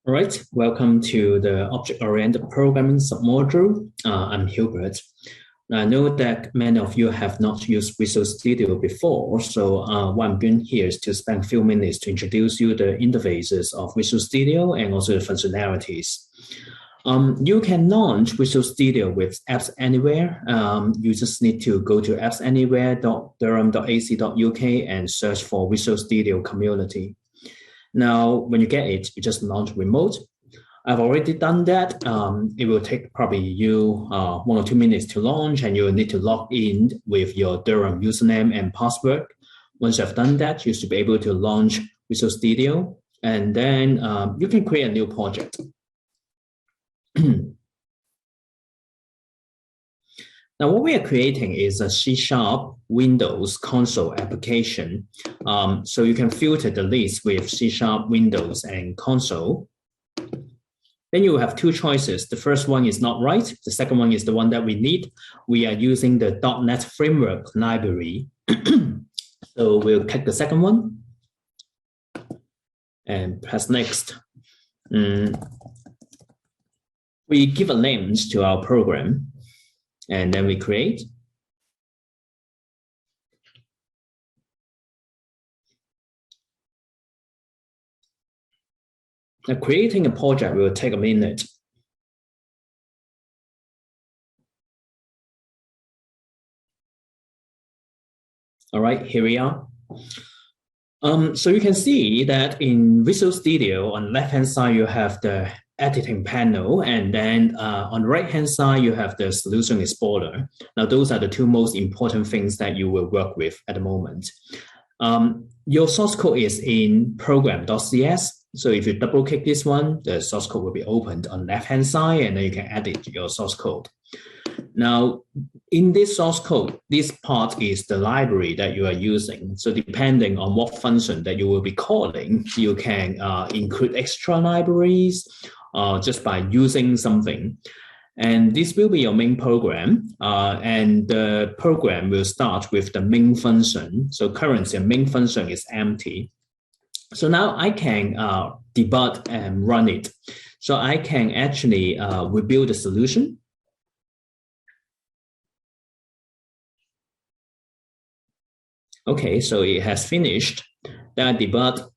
All right, welcome to the Object-Oriented Programming submodule. I'm Hubert. I know that many of you have not used Visual Studio before, so what I'm doing here is to spend a few minutes to introduce you the interfaces of Visual Studio and also the functionalities. You can launch Visual Studio with Apps Anywhere. You just need to go to appsanywhere.durham.ac.uk and search for Visual Studio Community. Now, when you get it, you just launch remote. I've already done that. It will take probably you 1 or 2 minutes to launch, and you will need to log in with your Durham username and password. Once you've done that, you should be able to launch Visual Studio, and then you can create a new project. Now, what we are creating is a C# Windows console application. So you can filter the list with C# Windows and console. Then you will have two choices. The first one is not right. The second one is the one that we need. We are using the .NET Framework library. So we'll click the second one and press next. We give a name to our program. And then we create. Now, creating a project will take a minute. All right, here we are. So you can see that in Visual Studio, on the left-hand side, you have the editing panel, and then on the right-hand side, you have the solution explorer. Now, those are the two most important things that you will work with at the moment. Your source code is in program.cs. So if you double-click this one, the source code will be opened on the left-hand side, and then you can edit your source code. Now, in this source code, this part is the library that you are using. So depending on what function that you will be calling, you can include extra libraries just by using something. And this will be your main program. And the program will start with the main function. So currently, the main function is empty. So now I can debug and run it. So I can actually rebuild the solution. Okay, so it has finished. Then debug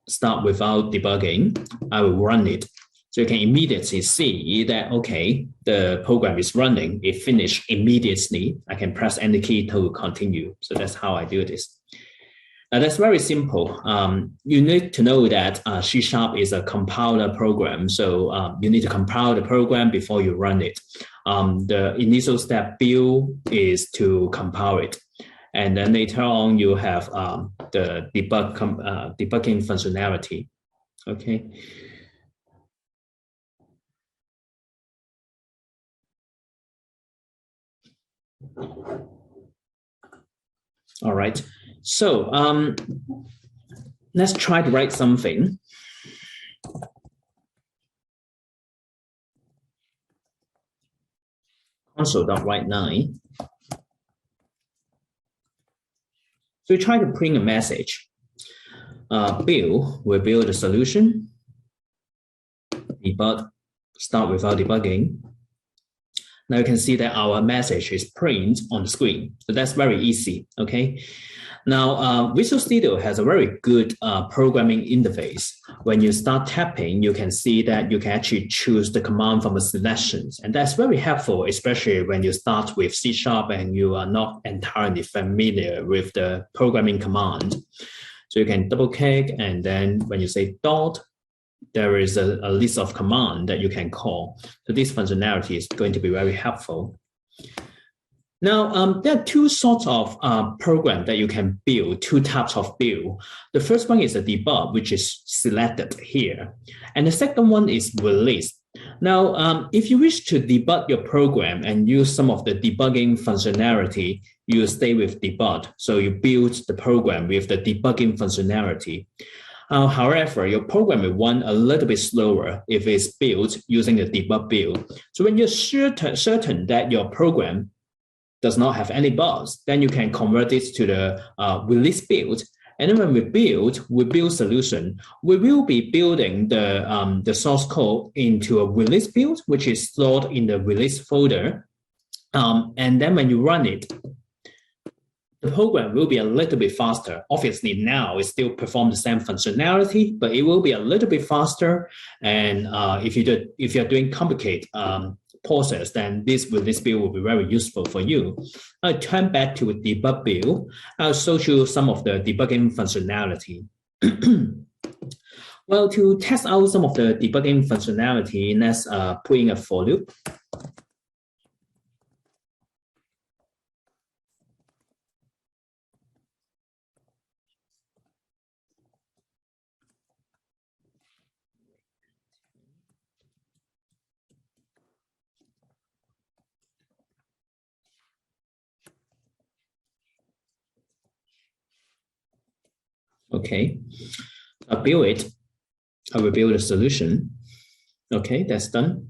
start without debugging. I will run it. So you can immediately see that, okay, the program is running. It finished immediately. I can press any key to continue. So that's how I do this. Now that's very simple. You need to know that C# is a compiler program. So you need to compile the program before you run it. The initial step build is to compile it. And then later on, you have the debugging functionality. Okay. All right. So let's try to write something. Console.write9. So we try to print a message. Build will build a solution. Debug, start without debugging. Now you can see that our message is printed on the screen. So that's very easy, okay? Now, Visual Studio has a very good programming interface. When you start tapping, you can see that you can actually choose the command from a selection. And that's very helpful, especially when you start with C# and you are not entirely familiar with the programming command. So you can double click, and then when you say dot, there is a list of commands that you can call. So this functionality is going to be very helpful. Now, there are two sorts of programs that you can build, two types of build. The first one is a debug, which is selected here. And the second one is release. Now, if you wish to debug your program and use some of the debugging functionality, you stay with debug. So you build the program with the debugging functionality. However, your program will run a little bit slower if it's built using the debug build. So when you're certain that your program does not have any bugs, then you can convert it to the release build, And then when we build solution, we will be building the source code into a release build, which is stored in the release folder. And then when you run it, the program will be a little bit faster. Obviously, now it still performs the same functionality, but it will be a little bit faster. And if you're doing complicated process, then this release build will be very useful for you. I'll turn back to debug build. I'll show you some of the debugging functionality. Well, to test out some of the debugging functionality, let's put in a for loop. Okay, I'll build it. I will build a solution. Okay, that's done.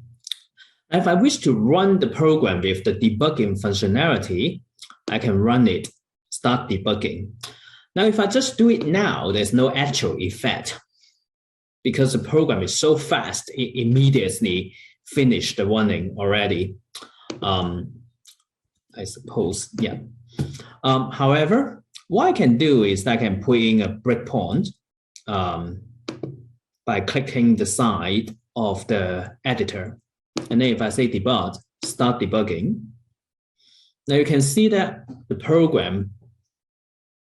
If I wish to run the program with the debugging functionality, I can run it, start debugging. Now, if I just do it now, there's no actual effect because the program is so fast, it immediately finished the running already. I suppose, yeah. However, what I can do is I can put in a breakpoint by clicking the side of the editor. And then if I say debug, start debugging, now you can see that the program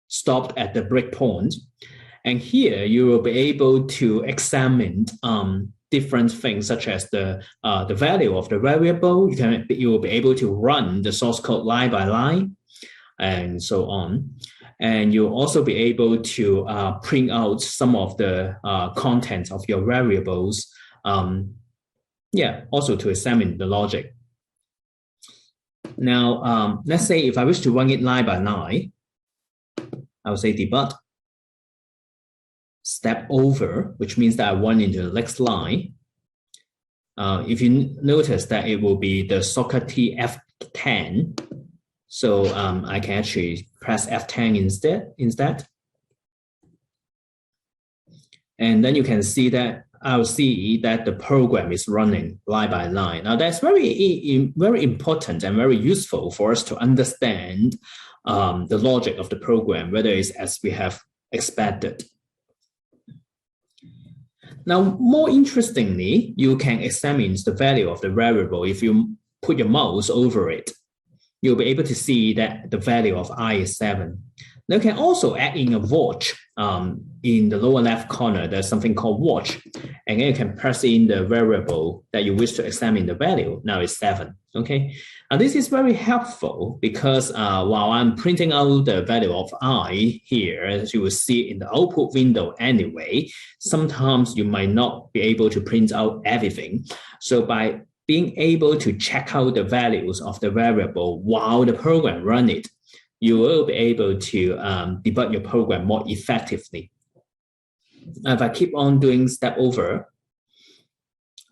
stopped at the breakpoint. And here you will be able to examine different things such as the value of the variable. You will be able to run the source code line by line and so on. And you'll also be able to print out some of the contents of your variables. Also to examine the logic. Now, let's say if I wish to run it line by line, I will say debug, step over, which means that I run into the next line. If you notice that it will be the shortcut T F10, so I can actually press F10 instead. And then you can see that I'll see that the program is running line by line. Now that's very important and very useful for us to understand the logic of the program, whether it's as we have expected. Now, more interestingly, you can examine the value of the variable. If you put your mouse over it, you'll be able to see that the value of I is 7. Now, you can also add in a watch. In the lower left corner, there's something called watch. And then you can press in the variable that you wish to examine the value. Now it's 7, okay? Now this is very helpful because while I'm printing out the value of I here, as you will see in the output window anyway, sometimes you might not be able to print out everything. So by being able to check out the values of the variable while the program runs it, you will be able to debug your program more effectively. If I keep on doing step over,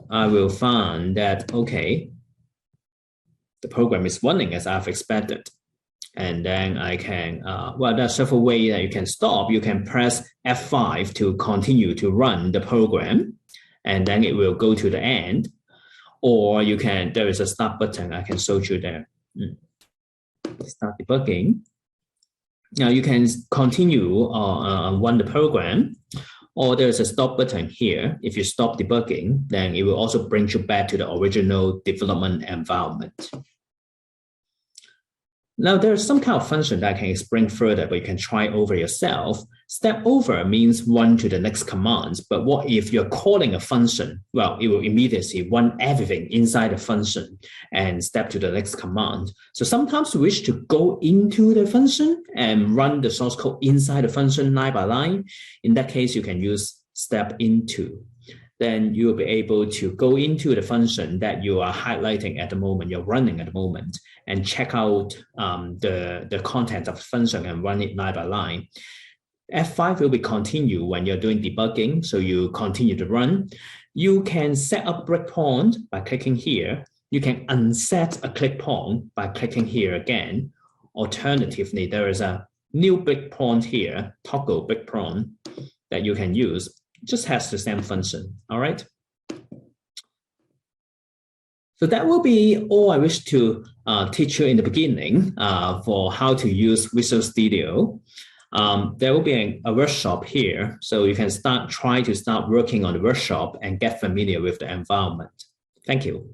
I will find that, okay, the program is running as I've expected. And then I can, there's several ways that you can stop. You can press F5 to continue to run the program, and then it will go to the end. Or you can, there is a start button I can show you there. Start debugging. Now you can continue run the program, or there's a stop button here. If you stop debugging, then it will also bring you back to the original development environment. Now there's some kind of function that I can explain further, but you can try over yourself. Step over means run to the next command, but what if you're calling a function? Well, it will immediately run everything inside the function and step to the next command. So sometimes you wish to go into the function and run the source code inside the function line by line. In that case, you can use step into. Then you will be able to go into the function that you are highlighting at the moment, you're running at the moment, and check out the content of the function and run it line by line. F5 will be continue when you're doing debugging, so you continue to run. You can set up breakpoint by clicking here. You can unset a click point by clicking here again. Alternatively, there is a new breakpoint here, toggle breakpoint, that you can use. It just has the same function, all right? So that will be all I wish to teach you in the beginning for how to use Visual Studio. There will be a workshop here, so you can try to start working on the workshop and get familiar with the environment. Thank you.